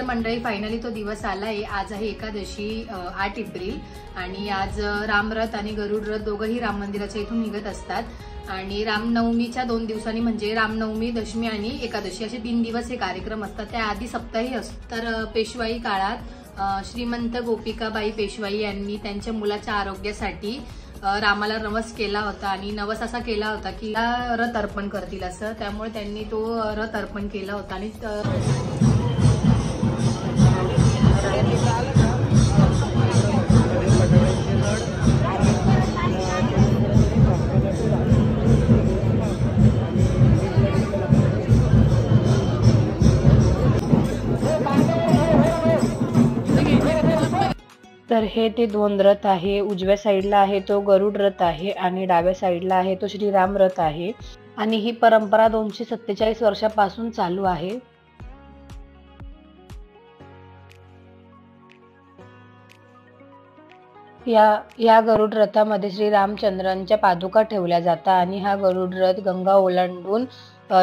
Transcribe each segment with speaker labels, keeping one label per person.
Speaker 1: मंडळी, फायनली तो दिवस आलाय। आज आहे एकादशी 8 एप्रिल आणि आज रामरथ आणि गरुड रथ दोघंही राम मंदिराच्या इथून निघत असतात आणि रामनवमीच्या 2 दिवसांनी म्हणजे रामनवमी, दशमी आणि एकादशी असे 3 दिवस हे कार्यक्रम असतात। त्याआधी सप्ताही असतो। तर पेशवाई काळात श्रीमंत गोपिकाबाई पेशवाई यांनी त्यांच्या मुलाच्या आरोग्यासाठी रामाला नवस केला होता आणि नवस असा केला होता की रथ अर्पण करतील असं। त्यामुळे त्यांनी तो रथ अर्पण केला होता आणि
Speaker 2: तर हे ते 2 रथ आहे। उजव्या साईडला आहे तो गरुड रथ आहे आणि डाव्या साईडला आहे तो श्रीराम रथ आहे आणि ही परंपरा 247 वर्षापासून चालू आहे। या गरुड रथामध्ये श्री रामचंद्रांच्या पादुका ठेवल्या जातात आणि हा गरुड रथ गंगा ओलांडून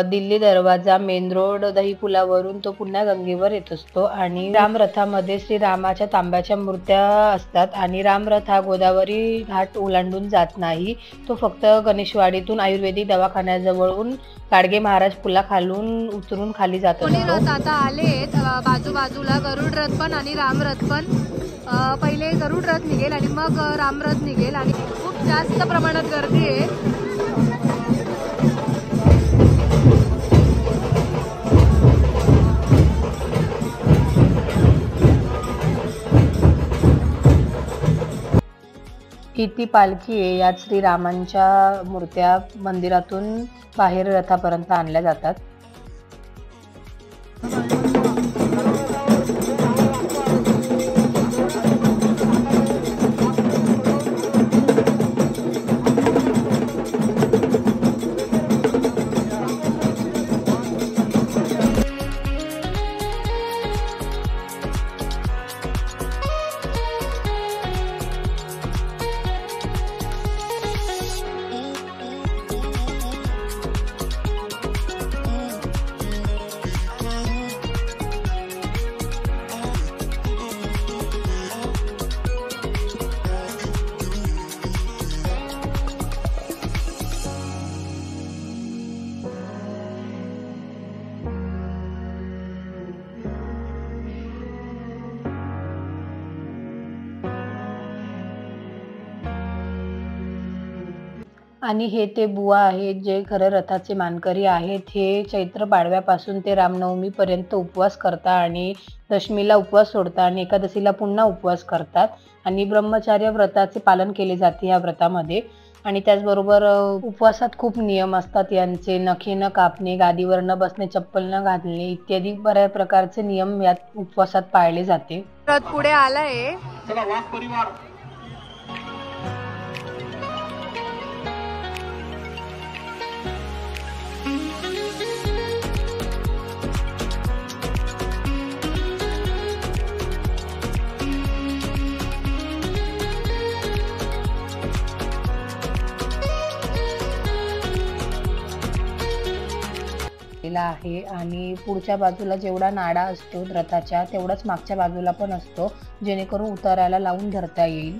Speaker 2: दिल्ली दरवाजा, मेन रोड, दही पुलावरून तो पुन्हा गंगेवर येत असतो आणि राम रथामध्ये श्री रामाच्या तांब्याच्या मूर्त्या असतात आणि राम रथ हा गोदावरी घाट ओलांडून जात नाही। तो फक्त गणेशवाडीतून आयुर्वेदिक दवाखान्याजवळून गाडगे महाराज पुला खालून उतरून खाली जात असतो।
Speaker 1: रथ आता आलेत बाजूला गरुड रथ पण आणि राम रथ पण। पहिले गरुड रथ निघेल आणि मग राम रथ निघेल आणि खूप जास्त प्रमाणात गर्दी आहे।
Speaker 2: ही ती पालखी आहे। यात श्रीरामांच्या मूर्त्या मंदिरातून बाहेर रथापर्यंत आणल्या जातात। आणि हे ते बुवा आहेत जे खरं रथाचे मानकरी आहेत। हे चैत्र पाडव्यापासून ते रामनवमी पर्यंत उपवास करतात आणि दशमीला उपवास सोडतात आणि एकादशीला पुन्हा उपवास करतात आणि ब्रह्मचर्य व्रताचे पालन केले जाते या व्रतामध्ये। आणि त्याचबरोबर उपवासात खूप नियम असतात यांचे। नखे न कापणे, गादीवर न बसणे, चप्पल न घालणे इत्यादी बऱ्याच प्रकारचे नियम यात उपवासात पाळले जाते।
Speaker 1: रथ पुढे आलाय।
Speaker 2: आहे आणि पुढच्या बाजूला जेवढा नाडा असतो रथाच्या तेवढाच मागच्या बाजूला पण असतो, जेणेकरून उतारायला लावून धरता येईल।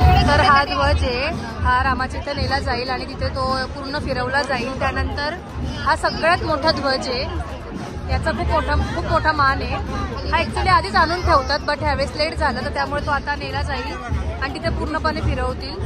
Speaker 1: तर हा ध्वज आहे, हा रामाच्या इथे नेला जाईल आणि तिथे तो पूर्ण फिरवला जाईल। त्यानंतर हा सगळ्यात मोठा ध्वज आहे, याचा खूप मोठा मान आहे। हा ऍक्च्युली आधीच आणून ठेवतात बट ह्यावेळेस लेट झालं तर त्यामुळे तो आता नेला जाईल आणि तिथे पूर्णपणे फिरवतील।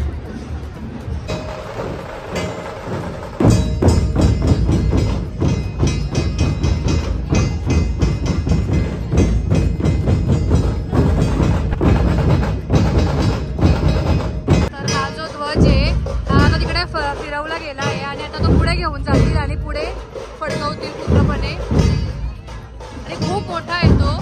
Speaker 1: फिरवला गेला आहे आणि आता तो पुढे घेऊन जातील आणि पुढे फडकवतील पूर्णपणे आणि खूप मोठा आहे तो।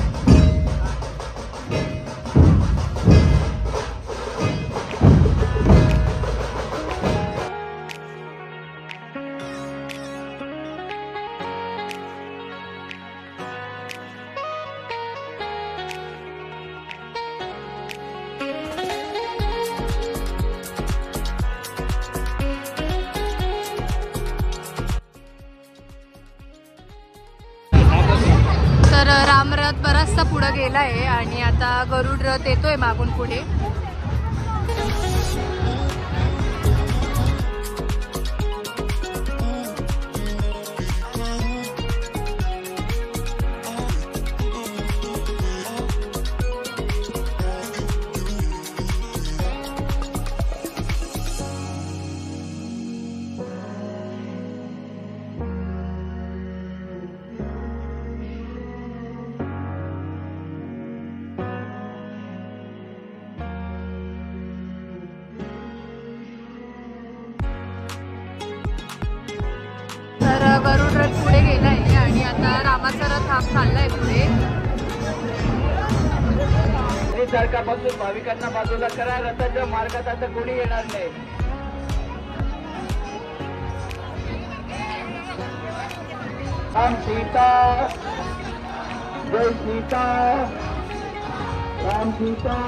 Speaker 1: रस्ता पुढे गेलाय आणि आता गरुड रथ येतोय मागून पुढे. गरुड रथ पुढे गेलाय आणि आता रामाचा रथ हा चाललाय पुढे.
Speaker 3: सरकारपासून भाविकांना बाजूला करा. रथाच्या मार्गात आता कोणी येणार नाही. राम सीता जय सीता. राम सीता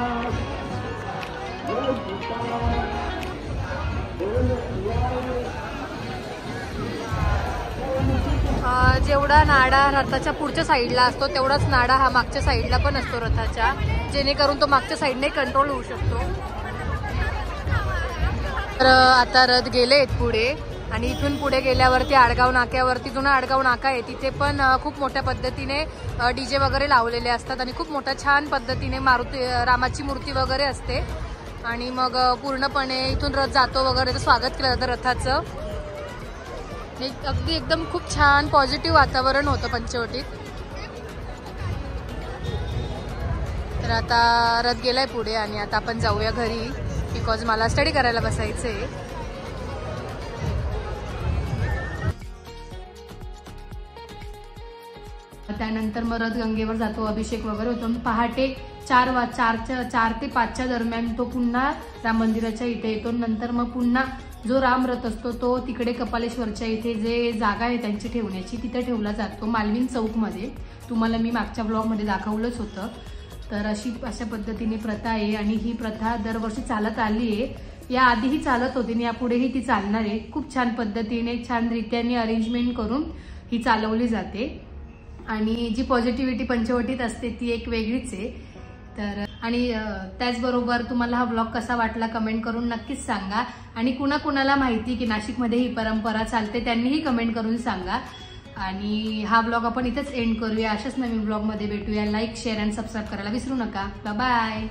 Speaker 3: जय सीता.
Speaker 1: जेवढा नाडा रथाच्या पुढच्या साईडला असतो तेवढाच नाडा हा मागच्या साईडला पण असतो रथाच्या, जेणेकरून तो मागच्या साईडने कंट्रोल होऊ शकतो. तर आता रथ गेलेत पुढे आणि इथून पुढे गेल्यावरती आडगाव नाक्यावरती जुना आडगाव नाका आहे, तिथे पण खूप मोठ्या पद्धतीने डीजे वगैरे लावलेले असतात आणि खूप मोठ्या छान पद्धतीने रामाची मूर्ती वगैरे असते. आणि मग पूर्णपणे इथून रथ जातो वगैरे स्वागत केलं जातं रथाचं. अगदी एकदम खूप छान पॉझिटिव्ह वातावरण होतं पंचवटीत. तर आता रथ गेलाय पुढे आणि आता आपण जाऊया घरी, बिकॉज मला स्टडी करायला बसायचंय. त्यानंतर मग रथ गंगेवर जातो, अभिषेक वगैरे होतो. पहाटे 4 ते 5च्या दरम्यान तो पुन्हा राम मंदिराच्या इथे येतो. नंतर मग पुन्हा जो राम रथ असतो तो तिकडे कपालेश्वरच्या इथे जे जागा आहे त्यांची ठेवण्याची, तिथे ठेवला जातो मालवीन चौकमध्ये. तुम्हाला मी मागच्या ब्लॉगमध्ये दाखवलंच होतं. तर अशा पद्धतीने प्रथा आहे आणि ही प्रथा दरवर्षी चालत आली आहे. या आधीही चालत होती आणि यापुढेही ती चालणार आहे. खूप छान पद्धतीने छान रित्याने अरेंजमेंट करून ही चालवली जाते आणि जी पॉझिटिव्हिटी पंचवटीत असते ती एक वेगळीच आहे. तर आणि त्याचबरोबर तुम्हाला हा ब्लॉग कसा वाटला कमेंट करून नक्कीच सांगा. आणि कुणाकुणाला माहिती की नाशिकमध्ये ही परंपरा चालते त्यांनीही कमेंट करून सांगा. आणि हा ब्लॉग आपण इथेच एंड करूया. अशाच नवीन ब्लॉगमध्ये भेटूया. लाईक शेअर आणि सबस्क्राईब करायला विसरू नका. बाय.